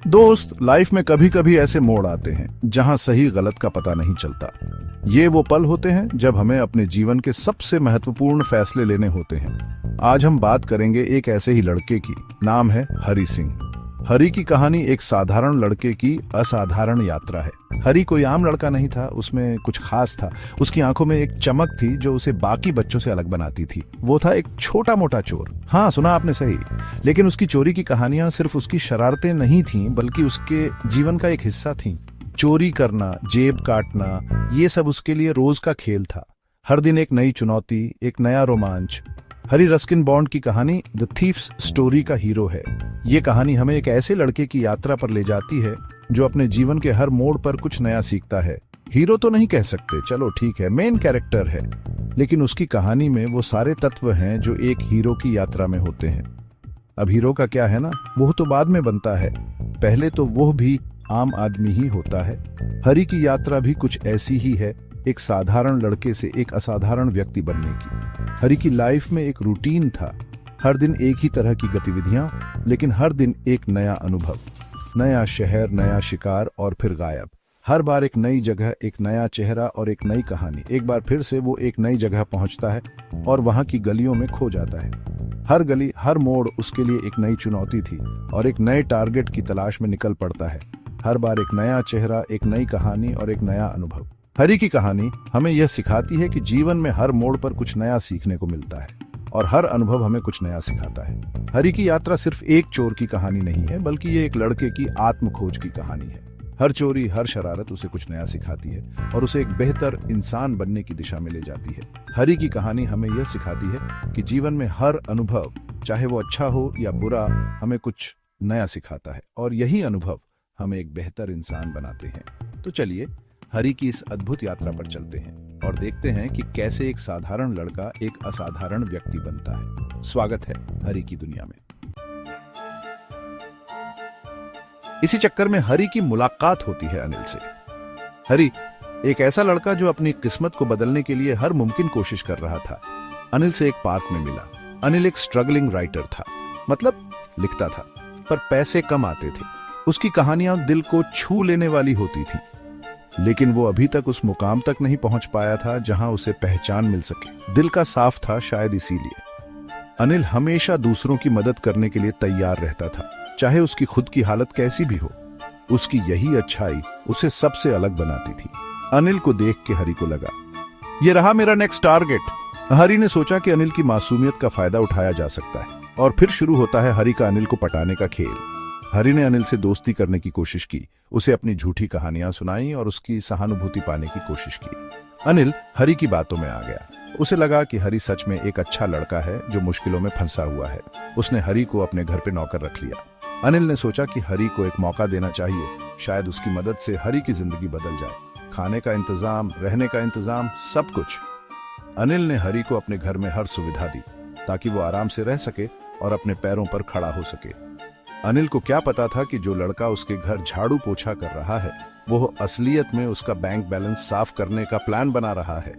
दोस्त, लाइफ में कभी कभी ऐसे मोड़ आते हैं जहां सही गलत का पता नहीं चलता। ये वो पल होते हैं जब हमें अपने जीवन के सबसे महत्वपूर्ण फैसले लेने होते हैं। आज हम बात करेंगे एक ऐसे ही लड़के की। नाम है हरि सिंह। हरि की कहानी एक साधारण लड़के की असाधारण यात्रा है। हरि कोई आम लड़का नहीं था, उसमें कुछ खास था। उसकी आंखों में एक चमक थी जो उसे बाकी बच्चों से अलग बनाती थी। वो था एक छोटा मोटा चोर। हाँ, सुना आपने सही। लेकिन उसकी चोरी की कहानियां सिर्फ उसकी शरारतें नहीं थीं, बल्कि उसके जीवन का एक हिस्सा थीं। चोरी करना, जेब काटना, ये सब उसके लिए रोज का खेल था। हर दिन एक नई चुनौती, एक नया रोमांच। हरी रस्किन बॉन्ड की कहानी द थीफ्स स्टोरी का हीरो है। ये कहानी हमें एक ऐसे लड़के की यात्रा पर ले जाती है जो अपने जीवन के हर मोड़ पर कुछ नया सीखता है। हीरो तो नहीं कह सकते, चलो ठीक है, मेन कैरेक्टर है, लेकिन उसकी कहानी में वो सारे तत्व हैं जो एक हीरो की यात्रा में होते हैं। अब हीरो का क्या है ना, वो तो बाद में बनता है। पहले तो वो भी आम आदमी ही होता है। हरी की यात्रा भी कुछ ऐसी ही है, एक साधारण लड़के से एक असाधारण व्यक्ति बनने की। हरी की लाइफ में एक रूटीन था। हर दिन एक ही तरह की गतिविधियां, लेकिन हर दिन एक नया अनुभव। नया शहर, नया शिकार और फिर गायब। हर बार एक नई जगह, एक नया चेहरा और एक नई कहानी। एक बार फिर से वो एक नई जगह पहुंचता है और वहां की गलियों में खो जाता है। हर गली, हर मोड़ उसके लिए एक नई चुनौती थी और एक नए टारगेट की तलाश में निकल पड़ता है। हर बार एक नया चेहरा, एक नई कहानी और एक नया अनुभव। हरी की कहानी हमें यह सिखाती है कि जीवन में हर मोड़ पर कुछ नया सीखने को मिलता है और हर अनुभव हमें कुछ नया सिखाता है। हरी की यात्रा सिर्फ एक चोर की कहानी नहीं है, बल्कि ये एक लड़के की आत्मखोज की कहानी है। हर चोरी, हर शरारत उसे कुछ नया सिखाती है और उसे एक बेहतर इंसान बनने की दिशा में ले जाती है। हरी की कहानी हमें यह सिखाती है कि जीवन में हर अनुभव, चाहे वो अच्छा हो या बुरा, हमें कुछ नया सिखाता है और यही अनुभव हमें एक बेहतर इंसान बनाते हैं। तो चलिए हरी की इस अद्भुत यात्रा पर चलते हैं और देखते हैं कि कैसे एक साधारण लड़का एक असाधारण व्यक्ति बनता है। स्वागत है हरी की दुनिया में। इसी चक्कर में हरी की मुलाकात होती है अनिल से। हरी एक ऐसा लड़का जो अपनी किस्मत को बदलने के लिए हर मुमकिन कोशिश कर रहा था। अनिल से एक पार्क में मिला। अनिल एक स्ट्रगलिंग राइटर था, मतलब लिखता था, पर पैसे कम आते थे। उसकी कहानियां दिल को छू लेने वाली होती थी, लेकिन वो अभी तक उस मुकाम तक नहीं पहुंच पाया था जहां उसे पहचान मिल सके। दिल का साफ था, शायद इसीलिए अनिल हमेशा दूसरों की मदद करने के लिए तैयार रहता था, चाहे उसकी खुद की हालत कैसी भी हो। उसकी यही अच्छाई उसे सबसे अलग बनाती थी। अनिल को देख के हरी को लगा, ये रहा मेरा नेक्स्ट टारगेट। हरी ने सोचा कि अनिल की मासूमियत का फायदा उठाया जा सकता है और फिर शुरू होता है हरी का अनिल को पटाने का खेल। हरी ने अनिल से दोस्ती करने की कोशिश की, उसे अपनी झूठी कहानियां सुनाई और उसकी सहानुभूति पाने की कोशिश की। अनिल हरी की बातों में आ गया। उसे लगा कि हरी सच में एक अच्छा लड़का है जो मुश्किलों में फंसा हुआ है। उसने हरी को अपने घर पे नौकर रख लिया। अनिल ने सोचा कि हरी को एक मौका देना चाहिए, शायद उसकी मदद से हरी की जिंदगी बदल जाए। खाने का इंतजाम, रहने का इंतजाम, सब कुछ। अनिल ने हरी को अपने घर में हर सुविधा दी ताकि वो आराम से रह सके और अपने पैरों पर खड़ा हो सके। अनिल को क्या पता था कि जो लड़का उसके घर झाड़ू पोछा कर रहा है, वो असलियत में उसका बैंक बैलेंस साफ करने का प्लान बना रहा है।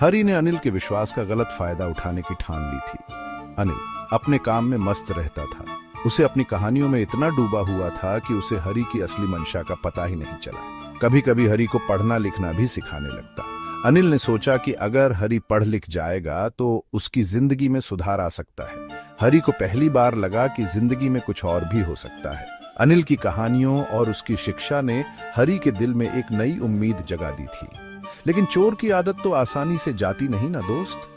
हरी ने अनिल के विश्वास का गलत फायदा उठाने की ठान ली थी। अनिल अपने काम में मस्त रहता था। उसे अपनी कहानियों में इतना डूबा हुआ था कि उसे हरी की असली मंशा का पता ही नहीं चला। कभी कभी हरी को पढ़ना लिखना भी सिखाने लगता। अनिल ने सोचा कि अगर हरी पढ़ लिख जाएगा तो उसकी जिंदगी में सुधार आ सकता है। हरी को पहली बार लगा कि जिंदगी में कुछ और भी हो सकता है। अनिल की कहानियों और उसकी शिक्षा ने हरी के दिल में एक नई उम्मीद जगा दी थी। लेकिन चोर की आदत तो आसानी से जाती नहीं ना दोस्त।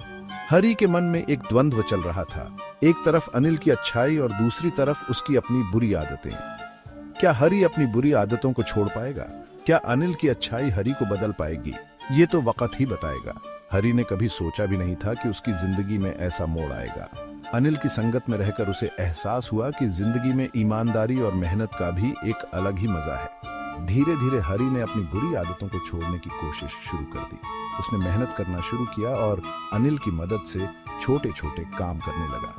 हरी के मन में एक द्वंद्व चल रहा था। एक तरफ अनिल की अच्छाई और दूसरी तरफ उसकी अपनी बुरी आदतें। क्या हरी अपनी बुरी आदतों को छोड़ पाएगा? क्या अनिल की अच्छाई हरी को बदल पाएगी? ये तो वक्त ही बताएगा। हरी ने कभी सोचा भी नहीं था कि उसकी जिंदगी में ऐसा मोड़ आएगा। अनिल की संगत में रहकर उसे एहसास हुआ कि जिंदगी में ईमानदारी और मेहनत का भी एक अलग ही मजा है। धीरे धीरे हरी ने अपनी बुरी आदतों को छोड़ने की कोशिश शुरू कर दी। उसने मेहनत करना शुरू किया और अनिल की मदद से छोटे छोटे काम करने लगा।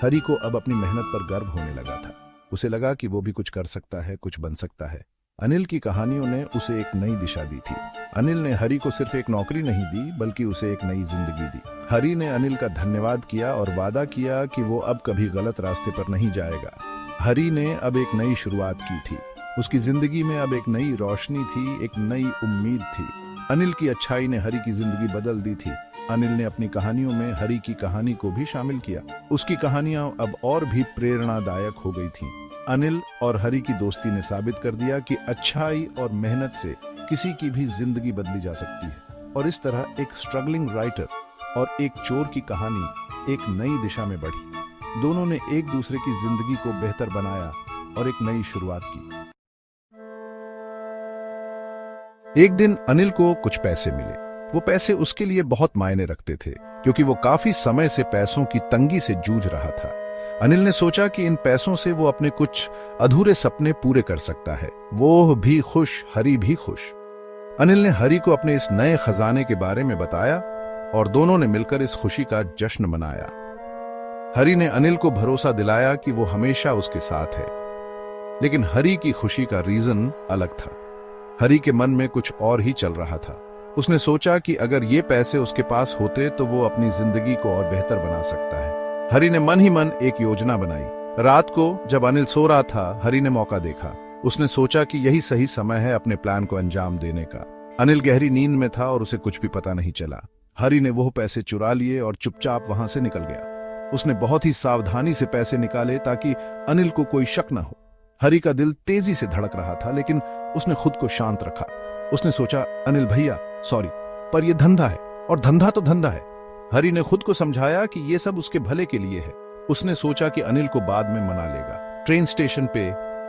हरी को अब अपनी मेहनत पर गर्व होने लगा था। उसे लगा कि वो भी कुछ कर सकता है, कुछ बन सकता है। अनिल की कहानियों ने उसे एक नई दिशा दी थी। अनिल ने हरी को सिर्फ एक नौकरी नहीं दी, बल्कि उसे एक नई जिंदगी दी। हरी ने अनिल का धन्यवाद किया और वादा किया कि वो अब कभी गलत रास्ते पर नहीं जाएगा। हरी ने अब एक नई शुरुआत की थी। उसकी जिंदगी में अब एक नई रोशनी थी, एक नई उम्मीद थी। अनिल की अच्छाई ने हरी की जिंदगी बदल दी थी। अनिल ने अपनी कहानियों में हरी की कहानी को भी शामिल किया। उसकी कहानियां अब और भी प्रेरणादायक हो गई थीं। अनिल और हरी की दोस्ती ने साबित कर दिया कि अच्छाई और मेहनत से किसी की भी जिंदगी बदली जा सकती है। और इस तरह एक स्ट्रगलिंग राइटर और एक चोर की कहानी एक नई दिशा में बढ़ी। दोनों ने एक दूसरे की जिंदगी को बेहतर बनाया और एक नई शुरुआत की। एक दिन अनिल को कुछ पैसे मिले। वो पैसे उसके लिए बहुत मायने रखते थे, क्योंकि वो काफी समय से पैसों की तंगी से जूझ रहा था। अनिल ने सोचा कि इन पैसों से वो अपने कुछ अधूरे सपने पूरे कर सकता है। वो भी खुश, हरी भी खुश। अनिल ने हरी को अपने इस नए खजाने के बारे में बताया और दोनों ने मिलकर इस खुशी का जश्न मनाया। हरी ने अनिल को भरोसा दिलाया कि वो हमेशा उसके साथ है। लेकिन हरी की खुशी का रीजन अलग था। हरी के मन में कुछ और ही चल रहा था। उसने सोचा कि अगर ये पैसे उसके पास होते तो वो अपनी जिंदगी को और बेहतर बना सकता है। हरी ने मन ही मन एक योजना बनाई। रात को जब अनिल सो रहा था, हरी ने मौका देखा। उसने सोचा कि यही सही समय है अपने प्लान को अंजाम देने का। अनिल गहरी नींद में था और उसे कुछ भी पता नहीं चला। हरी ने वो पैसे चुरा लिए और चुपचाप वहां से निकल गया। उसने बहुत ही सावधानी से पैसे निकाले ताकि अनिल को कोई शक न हो। हरी का दिल तेजी से धड़क रहा था, लेकिन उसने खुद को शांत रखा। उसने सोचा, अनिल भैया सॉरी, पर यह धंधा है और धंधा तो धंधा है। हरी ने खुद को समझाया कि यह सब उसके भले के लिए है। उसने सोचा कि अनिल को बाद में मना लेगा। ट्रेन स्टेशन पे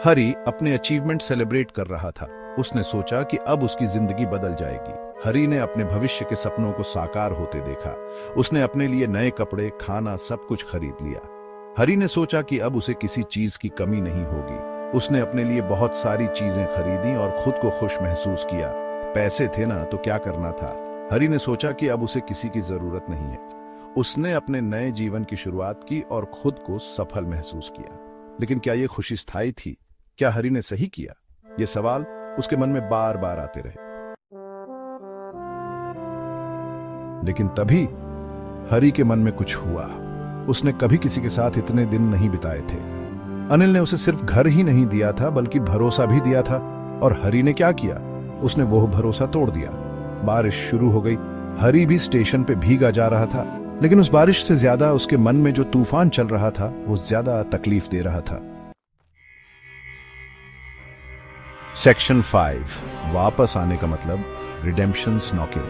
हरी अपने अचीवमेंट सेलिब्रेट कर रहा था। उसने सोचा कि अब उसकी जिंदगी बदल जाएगी। हरी ने अपने भविष्य के सपनों को साकार होते देखा। उसने अपने लिए नए कपड़े, खाना सब कुछ खरीद लिया। हरी ने सोचा कि अब उसे किसी चीज की कमी नहीं होगी। उसने अपने लिए बहुत सारी चीजें खरीदी और खुद को खुश महसूस किया। पैसे थे ना, तो क्या करना था। हरी ने सोचा कि अब उसे किसी की जरूरत नहीं है। उसने अपने नए जीवन की शुरुआत की और खुद को सफल महसूस किया। लेकिन क्या यह खुशी स्थायी थी? क्या हरी ने सही किया? ये सवाल उसके मन में बार बार आते रहे। लेकिन तभी हरी के मन में कुछ हुआ। उसने कभी किसी के साथ इतने दिन नहीं बिताए थे। अनिल ने उसे सिर्फ घर ही नहीं दिया था, बल्कि भरोसा भी दिया था। और हरी ने क्या किया? उसने वो भरोसा तोड़ दिया। बारिश शुरू हो गई। हरी भी स्टेशन पे भीगा जा रहा था, लेकिन उस बारिश से ज्यादा उसके मन में जो तूफान चल रहा था वो ज्यादा तकलीफ दे रहा था। सेक्शन 5, वापस आने का मतलब, रिडेम्पशंस नॉकिंग।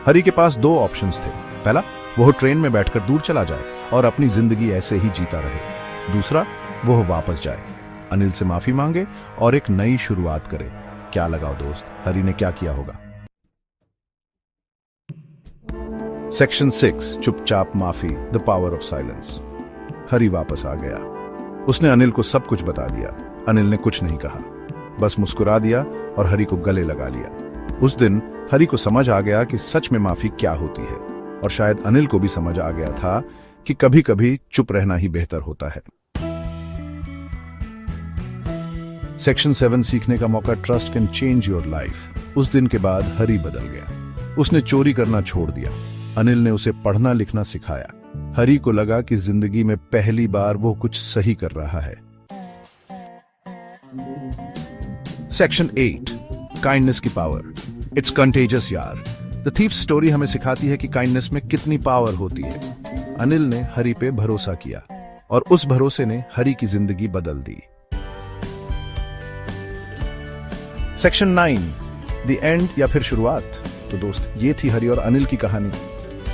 हरी के पास दो ऑप्शंस थे। पहला, वो ट्रेन में बैठकर दूर चला जाए और अपनी जिंदगी ऐसे ही जीता रहे। दूसरा, वो वापस जाए, अनिल से माफी मांगे और एक नई शुरुआत करे। क्या लगाओ दोस्त, हरी ने क्या किया होगा? सेक्शन 6, चुपचाप माफी, द पावर ऑफ साइलेंस। हरी वापस आ गया। उसने अनिल को सब कुछ बता दिया। अनिल ने कुछ नहीं कहा, बस मुस्कुरा दिया और हरी को गले लगा लिया। उस दिन हरी को समझ आ गया कि सच में माफी क्या होती है, और शायद अनिल को भी समझ आ गया था कि कभी कभी चुप रहना ही बेहतर होता है। सेक्शन 7, सीखने का मौका, trust can change your life. उस दिन के बाद हरी बदल गया। उसने चोरी करना छोड़ दिया। अनिल ने उसे पढ़ना लिखना सिखाया। हरी को लगा कि जिंदगी में पहली बार वो कुछ सही कर रहा है। सेक्शन 8, काइंडनेस की पावर, इट्स कंटेजियस यार। द थीफ स्टोरी हमें सिखाती है कि काइंडनेस में कितनी पावर होती है। अनिल ने हरी पे भरोसा किया और उस भरोसे ने हरी की जिंदगी बदल दी। सेक्शन 9, द एंड या फिर शुरुआत। तो दोस्त, ये थी हरी और अनिल की कहानी।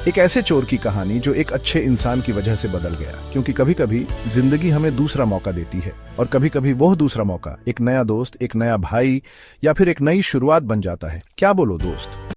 एक ऐसे चोर की कहानी जो एक अच्छे इंसान की वजह से बदल गया। क्योंकि कभी कभी जिंदगी हमें दूसरा मौका देती है, और कभी कभी वो दूसरा मौका एक नया दोस्त, एक नया भाई या फिर एक नई शुरुआत बन जाता है। क्या बोलो दोस्त?